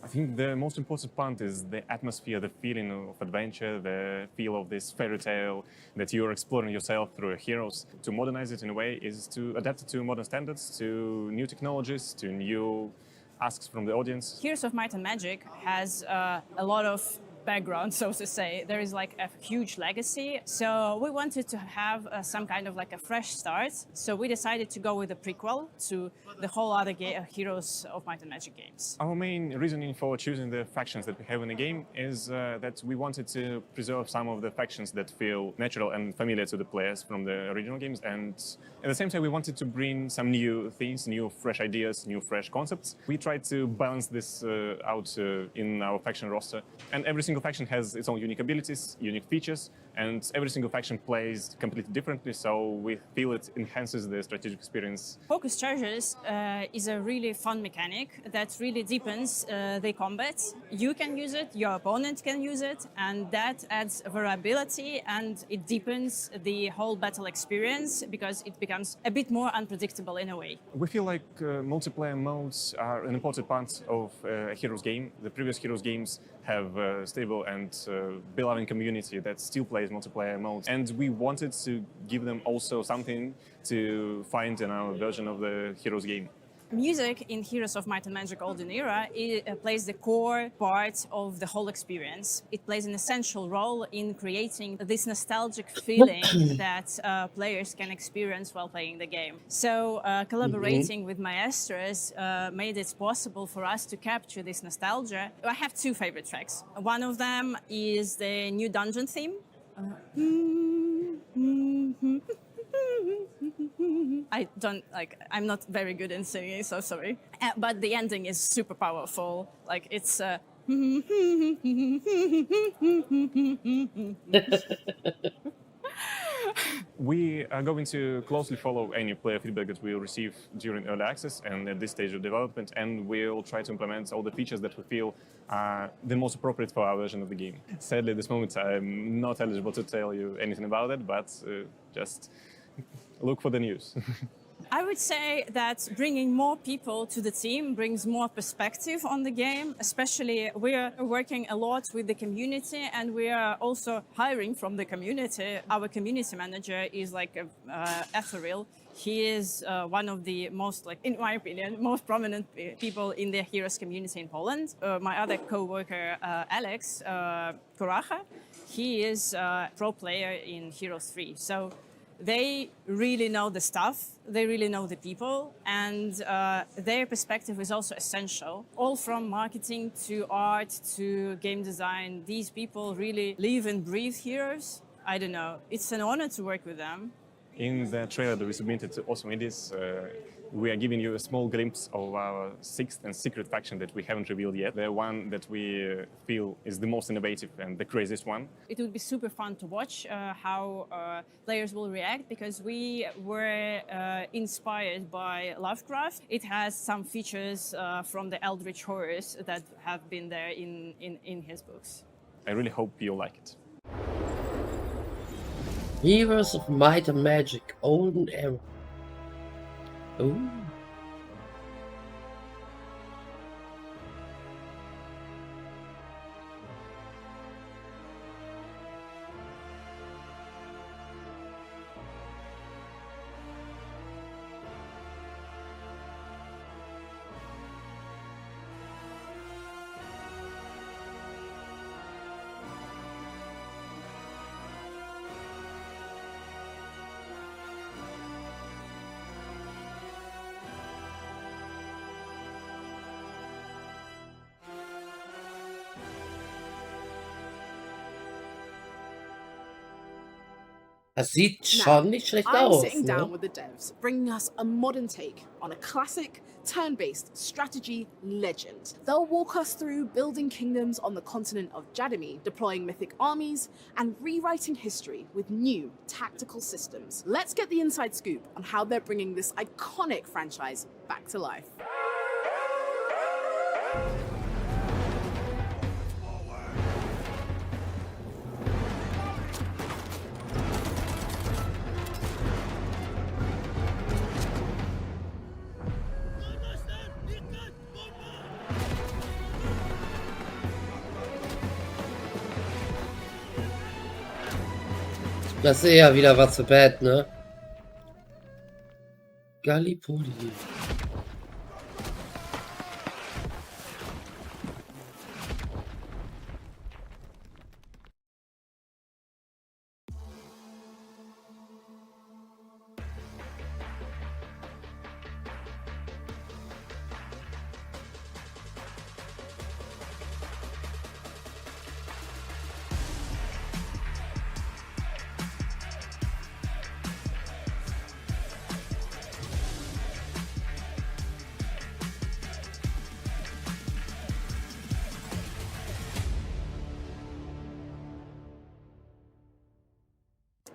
I think the most important part is the atmosphere, the feeling of adventure, the feel of this fairy tale that you're exploring yourself through your heroes. To modernize it in a way is to adapt it to modern standards, to new technologies, to new asks from the audience. Heroes of Might and Magic has a lot of background, so to say. There is like a huge legacy. So we wanted to have some kind of like a fresh start. So we decided to go with a prequel to the whole other Heroes of Might and Magic games. Our main reasoning for choosing the factions that we have in the game is that we wanted to preserve some of the factions that feel natural and familiar to the players from the original games. And at the same time, we wanted to bring some new things, new fresh ideas, new fresh concepts. We tried to balance this out in our faction roster. And every single faction has its own unique abilities, unique features, and every single faction plays completely differently, so we feel it enhances the strategic experience. Focus charges is a really fun mechanic that really deepens the combat. You can use it, your opponent can use it, and that adds variability and it deepens the whole battle experience because it becomes a bit more unpredictable in a way. We feel like multiplayer modes are an important part of a Heroes game. The previous Heroes games have a stable and beloved community that still plays multiplayer modes. And we wanted to give them also something to find in our version of the Heroes game. Music in Heroes of Might and Magic Golden Era plays the core part of the whole experience. It plays an essential role in creating this nostalgic feeling that players can experience while playing the game. So collaborating with maestros made it possible for us to capture this nostalgia. I have two favorite tracks. One of them is the new dungeon theme. I'm not very good in singing, so sorry. But the ending is super powerful. Like, it's... We are going to closely follow any player feedback that we receive during early access and at this stage of development, and we'll try to implement all the features that we feel are the most appropriate for our version of the game. Sadly, at this moment, I'm not eligible to tell you anything about it, but just look for the news. I would say that bringing more people to the team brings more perspective on the game. Especially, we are working a lot with the community, and we are also hiring from the community. Our community manager is like ethereal. He is one of the most, in my opinion, most prominent people in the Heroes community in Poland. My other co-worker, Alex Koracha, he is a pro player in Heroes 3. So they really know the stuff, they really know the people, and their perspective is also essential. All from marketing to art to game design, these people really live and breathe Heroes. I don't know, it's an honor to work with them. In the trailer that we submitted to Awesome Indies, we are giving you a small glimpse of our sixth and secret faction that we haven't revealed yet. The one that we feel is the most innovative and the craziest one. It would be super fun to watch how players will react, because we were inspired by Lovecraft. It has some features from the Eldritch horrors that have been there in his books. I really hope you'll like it. Heroes of Might and Magic Golden Era. Ooh. Das sieht schon nicht schlecht I'm aus, sitting down ne? with the devs, bringing us a modern take on a classic, turn-based strategy legend. They'll walk us through building kingdoms on the continent of Jadami, deploying mythic armies, and rewriting history with new tactical systems. Let's get the inside scoop on how they're bringing this iconic franchise back to life. Das ist eher wieder was für Bad, ne? Gallipoli.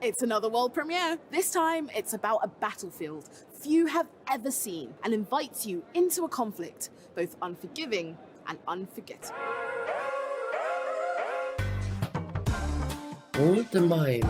It's another world premiere. This time, it's about a battlefield few have ever seen and invites you into a conflict, both unforgiving and unforgettable. Und mein.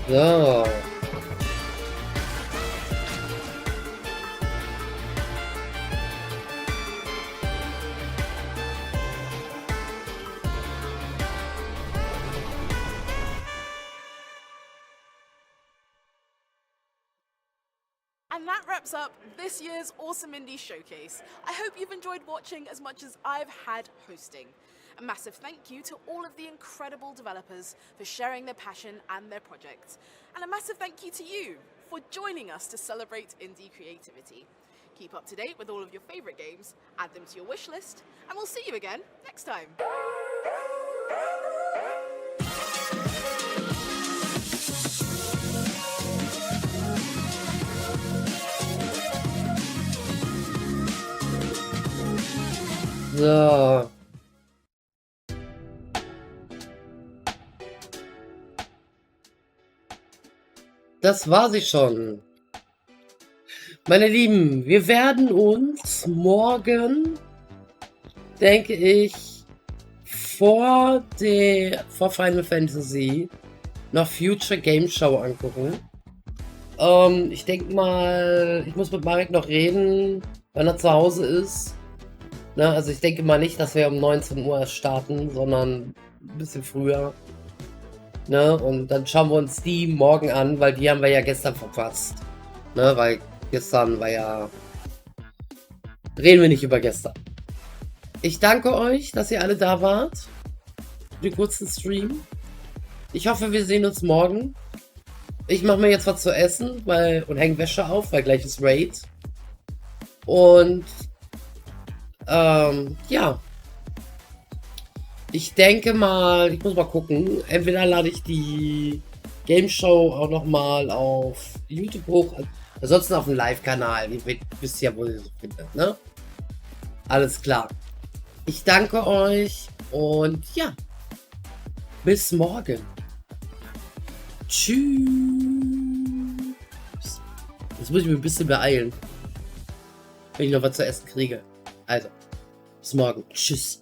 So. And that wraps up this year's Awesome Indie Showcase. I hope you've enjoyed watching as much as I've had hosting. A massive thank you to all of the incredible developers for sharing their passion and their projects. And a massive thank you to you for joining us to celebrate indie creativity. Keep up to date with all of your favorite games, add them to your wish list, and we'll see you again next time. So. Das war sie schon. Meine Lieben, wir werden uns morgen, denke ich, vor Final Fantasy noch Future Game Show angucken. Ich denke mal, ich muss mit Marek noch reden, wenn er zu Hause ist. Na, also ich denke mal nicht, dass wir um 19 Uhr erst starten, sondern ein bisschen früher. Ne? Und dann schauen wir uns die morgen an, weil die haben wir ja gestern verpasst. Ne? Weil gestern war ja... Reden wir nicht über gestern. Ich danke euch, dass ihr alle da wart. Für den kurzen Stream. Ich hoffe, wir sehen uns morgen. Ich mache mir jetzt was zu essen und hänge Wäsche auf, weil gleich ist Raid. Und ja. Ich denke mal, ich muss mal gucken. Entweder lade ich die Game Show auch nochmal auf YouTube hoch. Ansonsten auf dem Live-Kanal. Ihr wisst ja, wo ihr so findet, ne? Alles klar. Ich danke euch und ja. Bis morgen. Tschüss. Jetzt muss ich mich ein bisschen beeilen. Wenn ich noch was zu essen kriege. Also. Bis morgen. Tschüss.